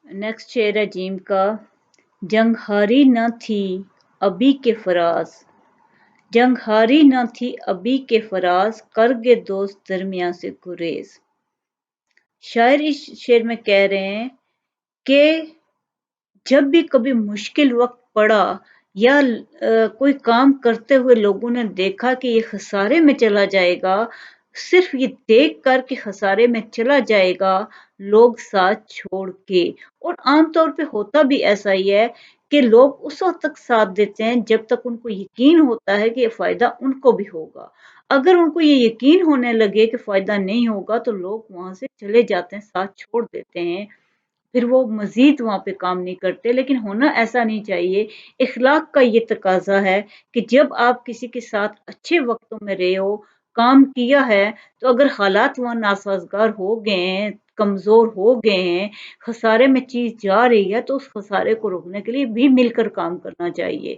Next शेर है gym का। जंग हारी न थी अभी के फराज, जंग हारी न थी अभी के फराज, करगे दोस्त दरमिया से गुरेज। शायर इस शेर में कह रहे हैं कि जब भी कभी मुश्किल वक्त पड़ा या कोई काम करते हुए लोगों ने देखा कि ये खसारे में चला जाएगा, सिर्फ ये देख कर कि खसारे में चला जाएगा, लोग साथ छोड़ के। और आमतौर पे होता भी ऐसा ही है कि लोग उस वक्त तक साथ देते हैं जब तक उनको यकीन होता है कि ये फायदा उनको भी होगा। अगर उनको ये यकीन होने लगे कि फायदा नहीं होगा तो लोग वहां से चले जाते हैं, साथ छोड़ देते हैं, फिर वो मज़ीद वहाँ पे काम नहीं करते। लेकिन होना ऐसा नहीं चाहिए। इख़्लाक़ का ये तकाज़ा है कि जब आप किसी के साथ अच्छे वक़्तों में रहे हो, काम किया है, तो अगर हालात वहाँ नासाज़गार हो गए हैं, कमज़ोर हो गए हैं, खसारे में चीज़ जा रही है, तो उस खसारे को रोकने के लिए भी मिलकर काम करना चाहिए।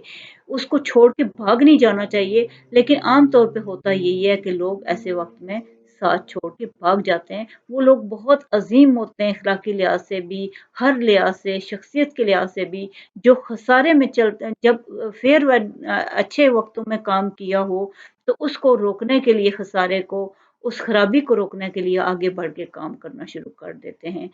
उसको छोड़ के भाग नहीं जाना चाहिए। लेकिन आम तौर पे होता यही है कि लोग ऐसे वक़्त में साथ छोड़ के भाग जाते हैं। वो लोग बहुत अज़ीम होते हैं अखलाकी लिहाज से भी, हर लिहाज से, शख्सियत के लिहाज से भी, जो खसारे में चलते हैं, जब फेयर व अच्छे वक्तों में काम किया हो, तो उसको रोकने के लिए खसारे को, उस खराबी को रोकने के लिए आगे बढ़ के काम करना शुरू कर देते हैं।